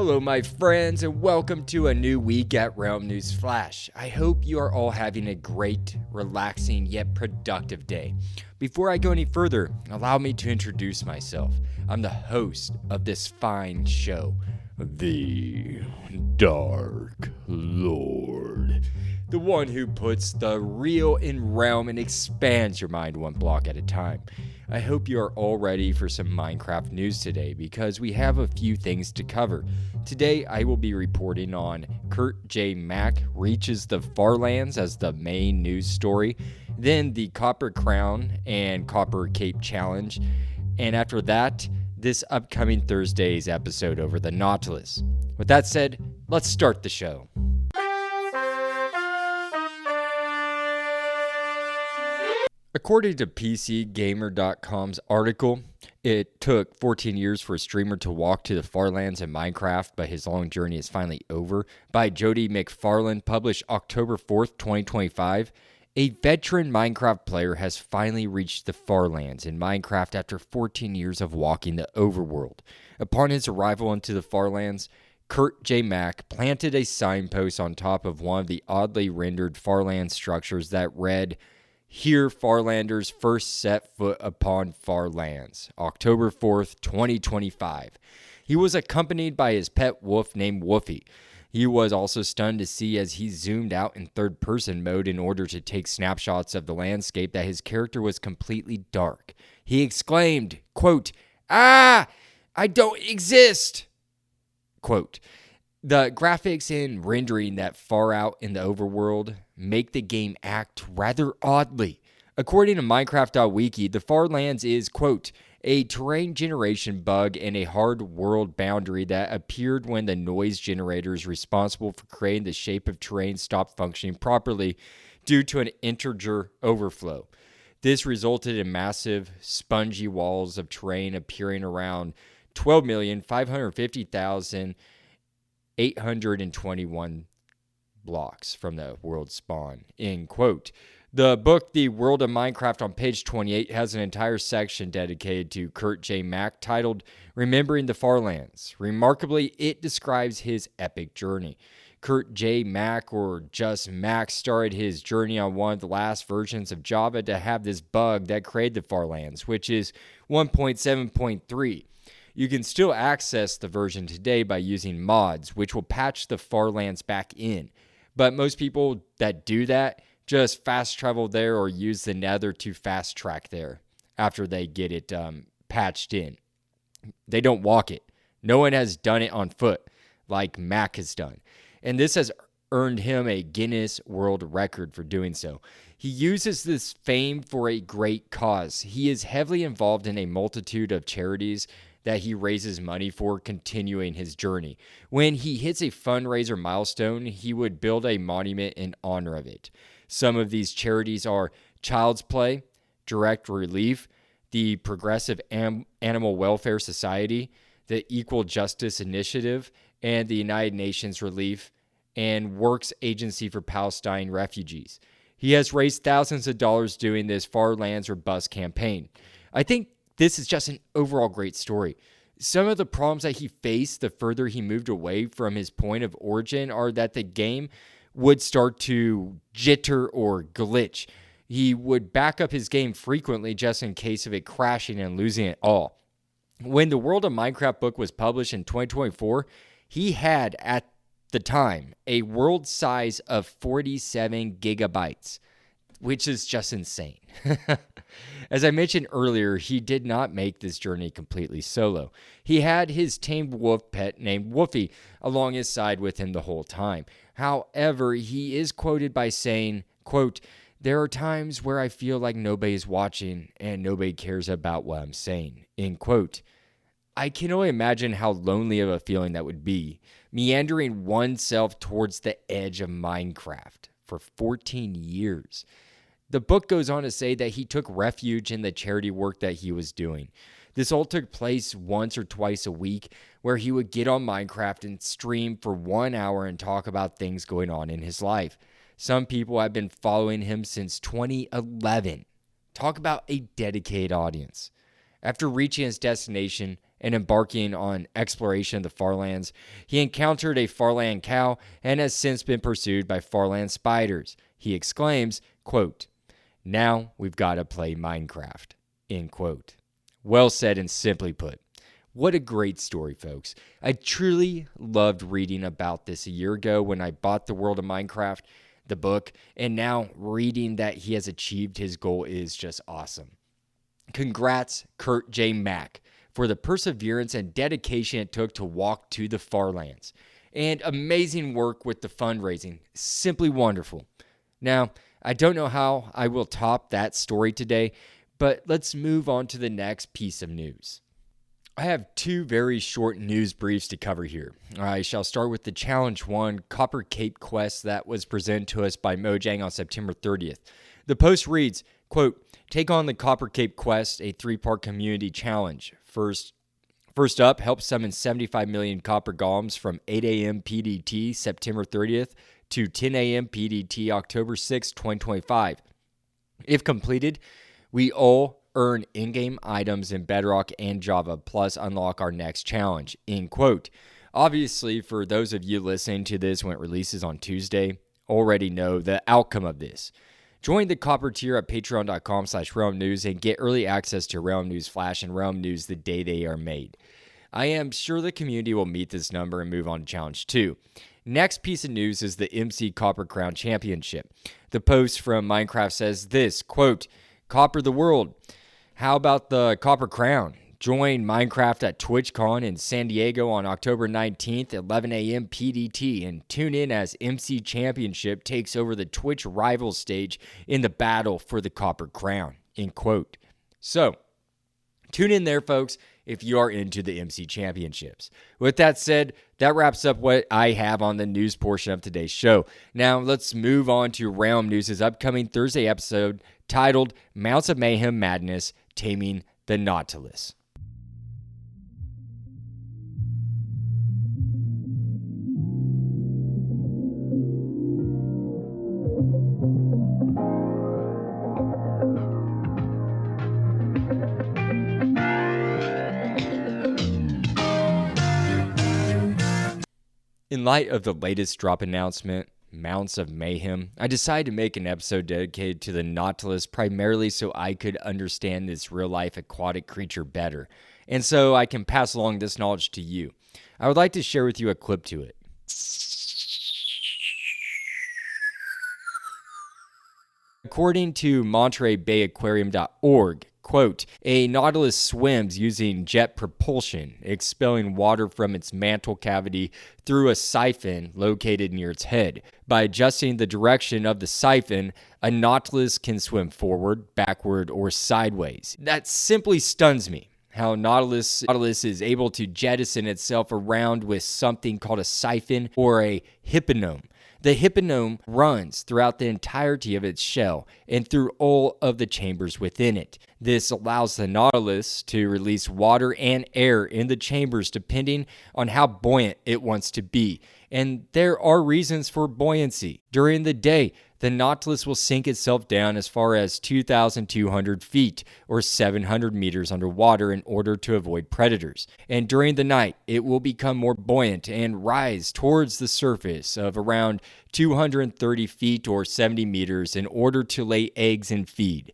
Hello my friends and welcome to a new week at Realm News Flash. I hope you are all having a great, relaxing, yet productive day. Before I go any further, allow me to introduce myself. I'm the host of this fine show, the Dark Lord. The one who puts the real in realm and expands your mind one block at a time. I hope you are all ready for some Minecraft news today because we have a few things to cover. Today I will be reporting on Kurt J. Mack reaches the Farlands as the main news story, then the Copper Crown and Copper Cape Challenge, and after that, this upcoming Thursday's episode over the Nautilus. With that said, let's start the show. According to PCGamer.com's article, it took 14 years for a streamer to walk to the Farlands in Minecraft, but his long journey is finally over, by Jody McFarland, published October 4th, 2025. A veteran Minecraft player has finally reached the Farlands in Minecraft after 14 years of walking the overworld. Upon his arrival into the Farlands, Kurt J. Mack planted a signpost on top of one of the oddly rendered Farland structures that read, "Here Farlanders first set foot upon Farlands, October 4th, 2025. He was accompanied by his pet wolf named Woofy. He was also stunned to see as he zoomed out in third-person mode in order to take snapshots of the landscape that his character was completely dark. He exclaimed, quote, "Ah, I don't exist!" Quote, the graphics and rendering that far out in the overworld make the game act rather oddly. According to Minecraft.wiki, the Farlands is, quote, a terrain generation bug and a hard world boundary that appeared when the noise generators responsible for creating the shape of terrain stopped functioning properly due to an integer overflow. This resulted in massive, spongy walls of terrain appearing around 12,550,821 blocks from the world spawn, end quote. The book, The World of Minecraft, on page 28, has an entire section dedicated to Kurt J. Mack titled Remembering the Farlands. Remarkably, it describes his epic journey. Kurt J. Mack, or just Mack, started his journey on one of the last versions of Java to have this bug that created the Farlands, which is 1.7.3. You can still access the version today by using mods, which will patch the Farlands back in. But most people that do that just fast travel there or use the Nether to fast track there after they get it patched in. They don't walk it. No one has done it on foot like Mac has done. And this has earned him a Guinness World Record for doing so. He uses this fame for a great cause. He is heavily involved in a multitude of charities that he raises money for, continuing his journey. When he hits a fundraiser milestone, he would build a monument in honor of it. Some of these charities are Child's Play, Direct Relief, the Progressive Animal Welfare Society, the Equal Justice Initiative, and the United Nations Relief and Works Agency for Palestine Refugees. He has raised thousands of dollars doing this Farlands or Bust campaign. I think this is just an overall great story. Some of the problems that he faced the further he moved away from his point of origin are that the game would start to jitter or glitch. He would back up his game frequently just in case of it crashing and losing it all. When the World of Minecraft book was published in 2024, he had at the time a world size of 47 gigabytes, which is just insane. As I mentioned earlier, he did not make this journey completely solo. He had his tamed wolf pet named Woofy along his side with him the whole time. However, he is quoted by saying, quote, "There are times where I feel like nobody's watching and nobody cares about what I'm saying," end quote. I can only imagine how lonely of a feeling that would be, meandering oneself towards the edge of Minecraft for 14 years. The book goes on to say that he took refuge in the charity work that he was doing. This all took place once or twice a week, where he would get on Minecraft and stream for 1 hour and talk about things going on in his life. Some people have been following him since 2011. Talk about a dedicated audience. After reaching his destination, and embarking on exploration of the Farlands. He encountered a Farland cow and has since been pursued by Farland spiders. He exclaims, quote, "Now we've got to play Minecraft," end quote. Well said and simply put. What a great story, folks. I truly loved reading about this a year ago when I bought The World of Minecraft, the book, and now reading that he has achieved his goal is just awesome. Congrats, Kurt J. Mack, for the perseverance and dedication it took to walk to the Farlands. And amazing work with the fundraising. Simply wonderful. Now, I don't know how I will top that story today, but let's move on to the next piece of news. I have two very short news briefs to cover here. I shall start with the Challenge 1 Copper Cape quest that was presented to us by Mojang on September 30th. The post reads, quote, "Take on the Copper Cape quest, a 3-part community challenge. First up, help summon 75 million copper golems from 8 a.m. PDT September 30th to 10 a.m. PDT October 6, 2025. If completed, we all earn in-game items in Bedrock and Java, plus unlock our next challenge," end quote. Obviously, for those of you listening to this when it releases on Tuesday, already know the outcome of this. Join the Copper tier at patreon.com/Realm News and get early access to Realm News Flash and Realm News the day they are made. I am sure the community will meet this number and move on to Challenge 2. Next piece of news is the MC Copper Crown Championship. The post from Minecraft says this, quote, "Copper the world. How about the Copper Crown? Join Minecraft at TwitchCon in San Diego on October 19th, 11 a.m. PDT, and tune in as MC Championship takes over the Twitch Rivals stage in the battle for the Copper Crown," end quote. So, tune in there, folks, if you are into the MC Championships. With that said, that wraps up what I have on the news portion of today's show. Now, let's move on to Realm News' upcoming Thursday episode titled Mounts of Mayhem Madness, Taming the Nautilus. In light of the latest drop announcement, Mounts of Mayhem, I decided to make an episode dedicated to the Nautilus primarily so I could understand this real-life aquatic creature better, and so I can pass along this knowledge to you. I would like to share with you a clip to it. According to MontereyBayAquarium.org, quote, "A nautilus swims using jet propulsion, expelling water from its mantle cavity through a siphon located near its head. By adjusting the direction of the siphon, a nautilus can swim forward, backward, or sideways." That simply stuns me. How Nautilus is able to jettison itself around with something called a siphon or a hypnome. The hypnome runs throughout the entirety of its shell and through all of the chambers within it. This allows the Nautilus to release water and air in the chambers depending on how buoyant it wants to be. And there are reasons for buoyancy. During the day, the Nautilus will sink itself down as far as 2,200 feet or 700 meters underwater in order to avoid predators. And during the night, it will become more buoyant and rise towards the surface of around 230 feet or 70 meters in order to lay eggs and feed.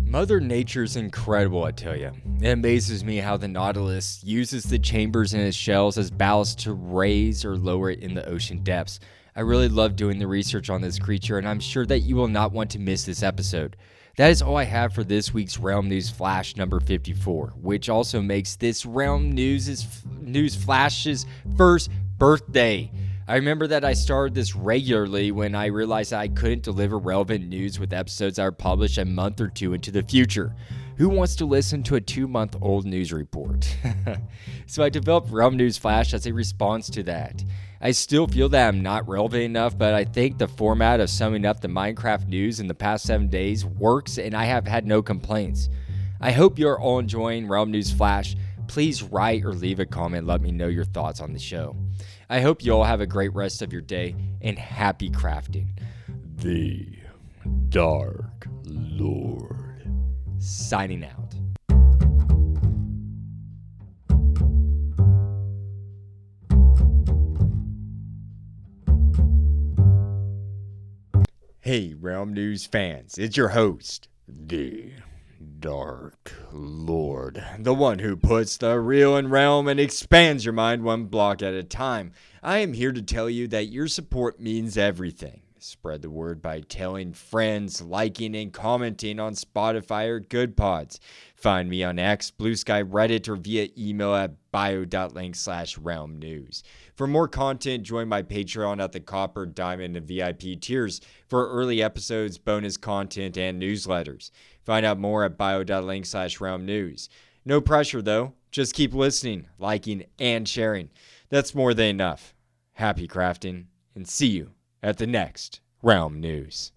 Mother Nature's incredible, I tell you. It amazes me how the Nautilus uses the chambers in its shells as ballast to raise or lower it in the ocean depths. I really love doing the research on this creature, and I'm sure that you will not want to miss this episode. That is all I have for this week's Realm News Flash number 54, which also makes this Realm News Flash's first birthday. I remember that I started this regularly when I realized that I couldn't deliver relevant news with episodes that are published a month or two into the future. Who wants to listen to a 2-month-old news report? So I developed Realm News Flash as a response to that. I still feel that I'm not relevant enough, but I think the format of summing up the Minecraft news in the past 7 days works, and I have had no complaints. I hope you're all enjoying Realm News Flash. Please write or leave a comment, let me know your thoughts on the show. I hope you all have a great rest of your day, and happy crafting. The Dark Lord. Signing out. Hey, Realm News fans, it's your host, the Dark Lord, the one who puts the real in Realm and expands your mind one block at a time. I am here to tell you that your support means everything. Spread the word by telling friends, liking, and commenting on Spotify or Good Pods. Find me on X, Blue Sky, Reddit, or via email at bio.link/realm news. For more content, join my Patreon at the Copper, Diamond, and VIP tiers for early episodes, bonus content, and newsletters. Find out more at bio.link/realm news. No pressure, though. Just keep listening, liking, and sharing. That's more than enough. Happy crafting, and see you at the next Realm News.